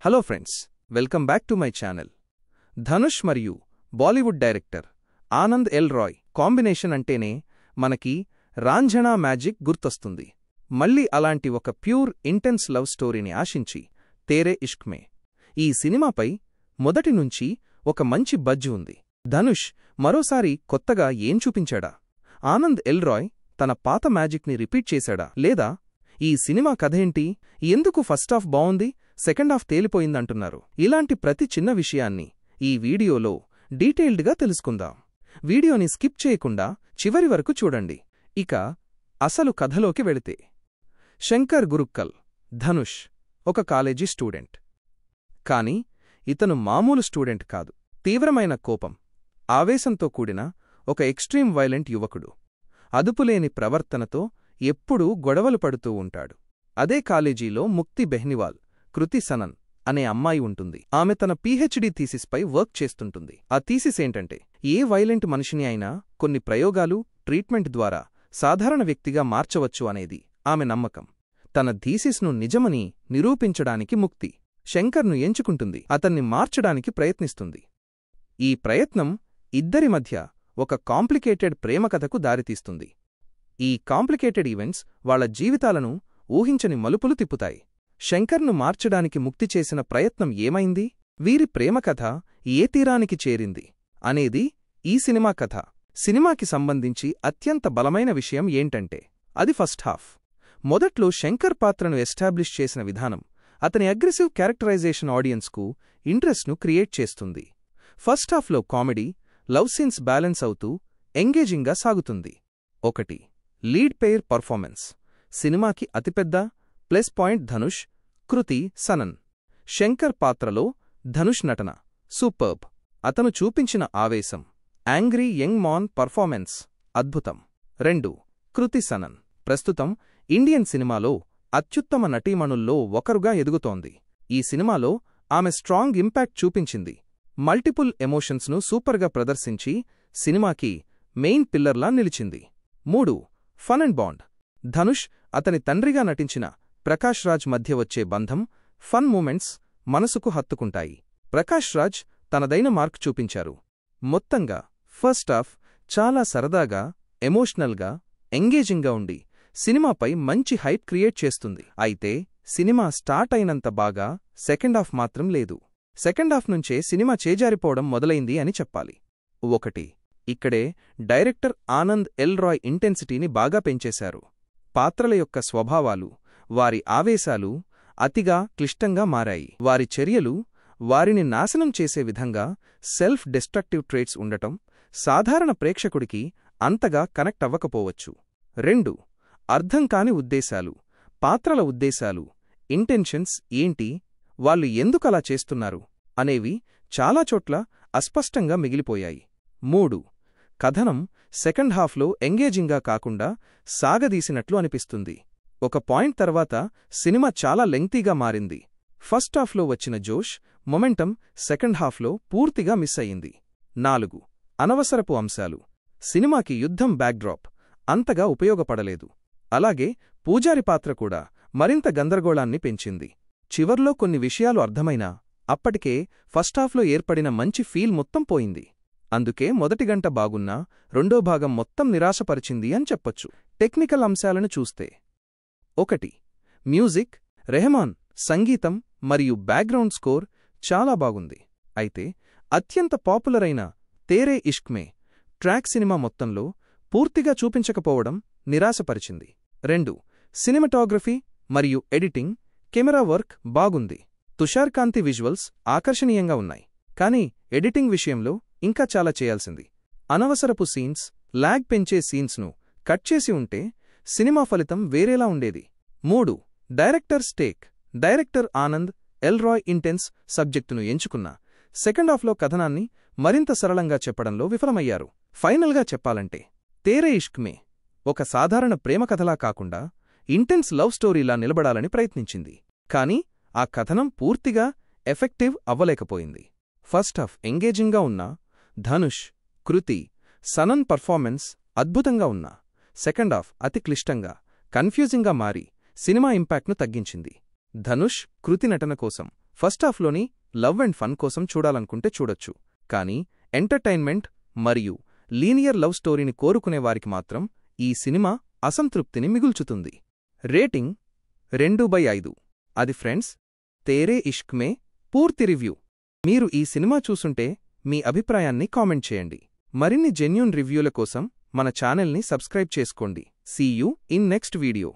Hello friends, welcome back to my channel. Dhanush మరియు Bollywood director Anand L Rai combination అంటేనే మనకి రాంఝణా magic గుర్తొస్తుంది. మళ్ళీ అలాంటి ఒక ప్యూర్ ఇంటెన్స్ లవ్ స్టోరీని ఆశించి తేరే ఇష్క్ మే. ఈ సినిమాపై మొదటి నుంచి ఒక మంచి బజ్ ఉంది. ధనుష్ మరోసారి కొత్తగా ఏం చూపించాడా? ఆనంద్ ఎల్ రాయ్ తన పాత మ్యాజిక్ని రిపీట్ చేశాడా? లేదా ఈ సినిమా కథేంటి? ఎందుకు ఫస్ట్ హాఫ్ బావుంది, సెకండ్ హాఫ్ తేలిపోయిందంటున్నారు? ఇలాంటి ప్రతి చిన్న విషయాన్ని ఈ వీడియోలో డీటెయిల్డ్గా తెలుసుకుందాం. వీడియోని స్కిప్ చేయకుండా చివరి వరకు చూడండి. ఇక అసలు కథలోకి వెళితే, శంకర్ గురుక్కల్ ధనుష్ ఒక కాలేజీ స్టూడెంట్. కాని ఇతను మామూలు స్టూడెంట్ కాదు. తీవ్రమైన కోపం, ఆవేశంతో కూడిన ఒక ఎక్స్ట్రీమ్ వైలెంట్ యువకుడు. అదుపులేని ప్రవర్తనతో ఎప్పుడూ గొడవలు పడుతూ ఉంటాడు. అదే కాలేజీలో ముక్తి బెహ్నివాల్, కృతి సనన్ అనే అమ్మాయి ఉంటుంది. ఆమె తన పీహెచ్డీ థీసిస్పై వర్క్ చేస్తుంటుంది. ఆ థీసిస్ ఏంటంటే, ఏ వైలెంట్ మనిషిని అయినా కొన్ని ప్రయోగాలు, ట్రీట్మెంట్ ద్వారా సాధారణ వ్యక్తిగా మార్చవచ్చు అనేది ఆమె నమ్మకం. తన థీసిస్ను నిజమని నిరూపించడానికి ముక్తి శంకర్ను ఎంచుకుంటుంది, అతన్ని మార్చడానికి ప్రయత్నిస్తుంది. ఈ ప్రయత్నం ఇద్దరి మధ్య ఒక కాంప్లికేటెడ్ ప్రేమకథకు దారితీస్తుంది. ఈ కాంప్లికేటెడ్ ఈవెంట్స్ వాళ్ల జీవితాలను ఊహించని మలుపులు తిప్పుతాయి. శంకర్ను మార్చడానికి ముక్తి చేసిన ప్రయత్నం ఏమైంది? వీరి ప్రేమకథ ఏ తీరానికి చేరింది అనేది ఈ సినిమా కథ. సినిమాకి సంబంధించి అత్యంత బలమైన విషయం ఏంటంటే, అది ఫస్ట్ హాఫ్. మొదట్లో శంకర్ పాత్రను ఎస్టాబ్లిష్ చేసిన విధానం, అతని అగ్రెసివ్ క్యారెక్టరైజేషన్ ఆడియన్స్కు ఇంట్రెస్ట్ను క్రియేట్ చేస్తుంది. ఫస్ట్ హాఫ్లో కామెడీ, లవ్ సీన్స్ బ్యాలెన్స్ అవుతూ ఎంగేజింగ్గా సాగుతుంది. 1. Lead pair performance. సినిమాకి అతిపెద్ద ప్లస్ పాయింట్ ధనుష్, కృతి సనన్. శంకర్ పాత్రలో ధనుష్ నటన సూపర్బ్. అతను చూపించిన ఆవేశం, యాంగ్రీ యంగ్ మాన్ పర్ఫార్మెన్స్ అద్భుతం. 2. కృతి సనన్ ప్రస్తుతం ఇండియన్ సినిమాలో అత్యుత్తమ నటీమణుల్లో ఒకరుగా ఎదుగుతోంది. ఈ సినిమాలో ఆమె స్ట్రాంగ్ ఇంపాక్ట్ చూపించింది. మల్టిపుల్ ఎమోషన్స్ను సూపర్గా ప్రదర్శించి సినిమాకి మెయిన్ పిల్లర్లా నిలిచింది. 3. Fun and bond. ధనుష్, అతని తండ్రిగా నటించిన ప్రకాష్ రాజ్ మధ్య వచ్చే బంధం, ఫన్ మూమెంట్స్ మనసుకు హత్తుకుంటాయి. ప్రకాష్ రాజ్ తనదైన మార్క్ చూపించారు. మొత్తంగా ఫస్ట్ హాఫ్ చాలా సరదాగా, ఎమోషనల్గా, ఎంగేజింగ్గా ఉండి సినిమాపై మంచి హైప్ క్రియేట్ చేస్తుంది. అయితే సినిమా స్టార్ట్ అయినంత బాగా సెకండ్ హాఫ్ మాత్రం లేదు. సెకండ్ హాఫ్ నుంచే సినిమా చేజారిపోవడం మొదలైంది అని చెప్పాలి. 1. ఇక్కడే డైరెక్టర్ ఆనంద్ ఎల్ రాయ్ ఇంటెన్సిటీని బాగా పెంచేశారు. పాత్రల యొక్క స్వభావాలు, వారి ఆవేశాలు అతిగా క్లిష్టంగా మారాయి. వారి చర్యలు వారిని నాశనం చేసే విధంగా సెల్ఫ్ డిస్ట్రక్టివ్ ట్రేట్స్ ఉండటం సాధారణ ప్రేక్షకుడికి అంతగా కనెక్ట్ అవ్వకపోవచ్చు. 2. అర్థం కాని ఉద్దేశాలు. పాత్రల ఉద్దేశాలు, ఇంటెన్షన్స్ ఏంటి, వాళ్ళు ఎందుకలా చేస్తున్నారు అనేవి చాలా చోట్ల అస్పష్టంగా మిగిలిపోయాయి. 3. కథనం సెకండ్ హాఫ్లో ఎంగేజింగ్గా కాకుండా సాగదీసినట్లు అనిపిస్తుంది. ఒక పాయింట్ తర్వాత సినిమా చాలా లెంగ్తీగా మారింది. ఫస్ట్ హాఫ్లో వచ్చిన జోష్, మొమెంటం సెకండ్ హాఫ్లో పూర్తిగా మిస్ అయింది. 4. అనవసరపు అంశాలు. సినిమాకి యుద్ధం బ్యాక్డ్రాప్ అంతగా ఉపయోగపడలేదు. అలాగే పూజారి పాత్ర కూడా మరింత గందరగోళాన్ని పెంచింది. చివర్లో కొన్ని విషయాలు అర్థమైనా అప్పటికే ఫస్టాఫ్లో ఏర్పడిన మంచి ఫీల్ మొత్తం పోయింది. అందుకే మొదటి గంట బాగున్నా రెండో భాగం మొత్తం నిరాశపరిచింది అని చెప్పొచ్చు. టెక్నికల్ అంశాలను చూస్తే, 1. మ్యూజిక్, రెహమాన్ సంగీతం మరియు బ్యాక్గ్రౌండ్ స్కోర్ చాలా బాగుంది. అయితే అత్యంత పాపులర్ అయిన తేరే ఇష్క్ మే ట్రాక్ సినిమా మొత్తంలో పూర్తిగా చూపించకపోవడం నిరాశపరిచింది. 2. సినిమాటోగ్రఫీ మరియు ఎడిటింగ్, కెమెరా వర్క్ బాగుంది. తుషార్ కాంతి విజువల్స్ ఆకర్షణీయంగా ఉన్నాయి. కానీ ఎడిటింగ్ విషయంలో ఇంకా చాలా చేయాల్సింది. అనవసరపు సీన్స్, లాగ్ పెంచే సీన్స్ను కట్ చేసి ఉంటే సినిమా ఫలితం వేరేలా ఉండేది. 3. Director stake. Director Anand L Rai intense సబ్జెక్టును ఎంచుకున్న సెకండ్ హాఫ్లో కథనాన్ని మరింత సరళంగా చెప్పడంలో విఫలమయ్యారు. ఫైనల్గా చెప్పాలంటే, తేరే ఇష్క్ మే ఒక సాధారణ ప్రేమకథలా కాకుండా ఇంటెన్స్ లవ్ స్టోరీలా నిలబడాలని ప్రయత్నించింది. కానీ ఆ కథనం పూర్తిగా ఎఫెక్టివ్ అవ్వలేకపోయింది. ఫస్ట్ హాఫ్ ఎంగేజింగ్గా ఉన్నా, ధనుష్, కృతి సనన్ పర్ఫార్మెన్స్ అద్భుతంగా ఉన్నా, సెకండ్ హాఫ్ అతి క్లిష్టంగా, కన్ఫ్యూజింగ్గా మారి సినిమా ఇంపాక్ట్ను తగ్గించింది. ధనుష్, కృతి నటన కోసం ఫస్ట్ హాఫ్లోని లవ్ అండ్ ఫన్ కోసం చూడాలనుకుంటే చూడొచ్చు, కానీ ఎంటర్టైన్మెంట్ మరియు లీనియర్ లవ్ స్టోరీని కోరుకునేవారికి మాత్రం ఈ సినిమా అసంతృప్తిని మిగుల్చుతుంది. రేటింగ్ 2/5. అది ఫ్రెండ్స్ తేరే ఇష్క్ మే పూర్తి రివ్యూ. మీరు ఈ సినిమా చూసుంటే మీ అభిప్రాయాన్ని కామెంట్ చేయండి. మరిన్ని జెన్యూన్ రివ్యూల కోసం మన ఛానల్ని సబ్స్క్రైబ్ చేసుకోండి. See you in next video.